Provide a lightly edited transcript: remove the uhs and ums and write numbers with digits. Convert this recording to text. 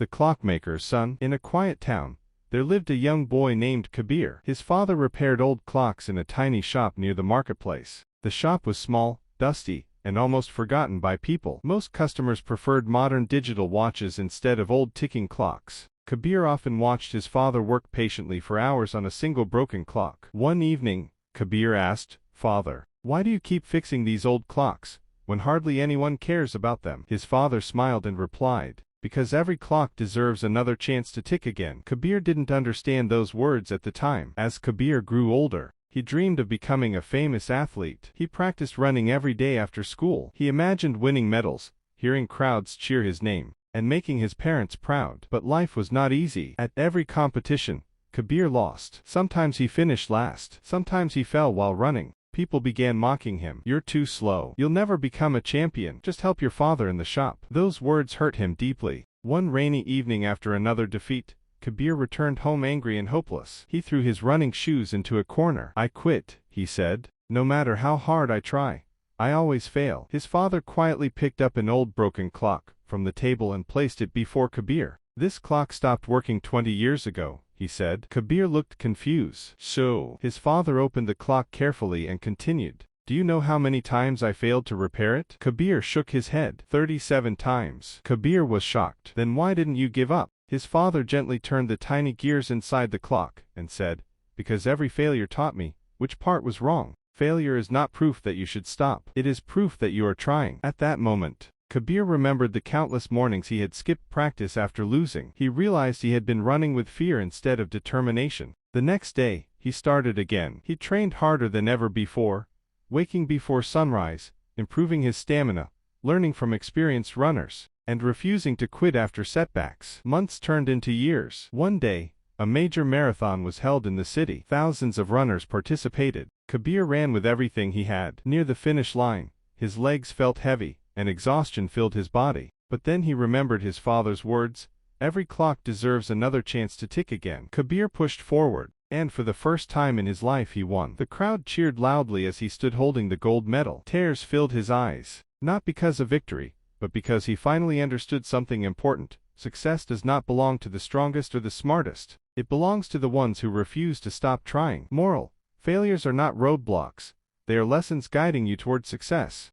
The clockmaker's son. In a quiet town, there lived a young boy named Kabir. His father repaired old clocks in a tiny shop near the marketplace. The shop was small, dusty, and almost forgotten by people. Most customers preferred modern digital watches instead of old ticking clocks. Kabir often watched his father work patiently for hours on a single broken clock. One evening, Kabir asked, "Father, why do you keep fixing these old clocks, when hardly anyone cares about them?" His father smiled and replied, "Because every clock deserves another chance to tick again." Kabir didn't understand those words at the time. As Kabir grew older, he dreamed of becoming a famous athlete. He practiced running every day after school. He imagined winning medals, hearing crowds cheer his name, and making his parents proud. But life was not easy. At every competition, Kabir lost. Sometimes he finished last. Sometimes he fell while running. People began mocking him. "You're too slow. You'll never become a champion. Just help your father in the shop." Those words hurt him deeply. One rainy evening after another defeat, Kabir returned home angry and hopeless. He threw his running shoes into a corner. "I quit," he said. "No matter how hard I try, I always fail." His father quietly picked up an old broken clock from the table and placed it before Kabir. "This clock stopped working 20 years ago," he said. Kabir looked confused. "So?" His father opened the clock carefully and continued, "Do you know how many times I failed to repair it?" Kabir shook his head. 37 times. Kabir was shocked. "Then why didn't you give up?" His father gently turned the tiny gears inside the clock and said, "Because every failure taught me which part was wrong. Failure is not proof that you should stop. It is proof that you are trying." At that moment, Kabir remembered the countless mornings he had skipped practice after losing. He realized he had been running with fear instead of determination. The next day, he started again. He trained harder than ever before, waking before sunrise, improving his stamina, learning from experienced runners, and refusing to quit after setbacks. Months turned into years. One day, a major marathon was held in the city. Thousands of runners participated. Kabir ran with everything he had. Near the finish line, his legs felt heavy, and exhaustion filled his body. But then he remembered his father's words, "Every clock deserves another chance to tick again." Kabir pushed forward, and for the first time in his life he won. The crowd cheered loudly as he stood holding the gold medal. Tears filled his eyes, not because of victory, but because he finally understood something important. Success does not belong to the strongest or the smartest. It belongs to the ones who refuse to stop trying. Moral: failures are not roadblocks. They are lessons guiding you toward success.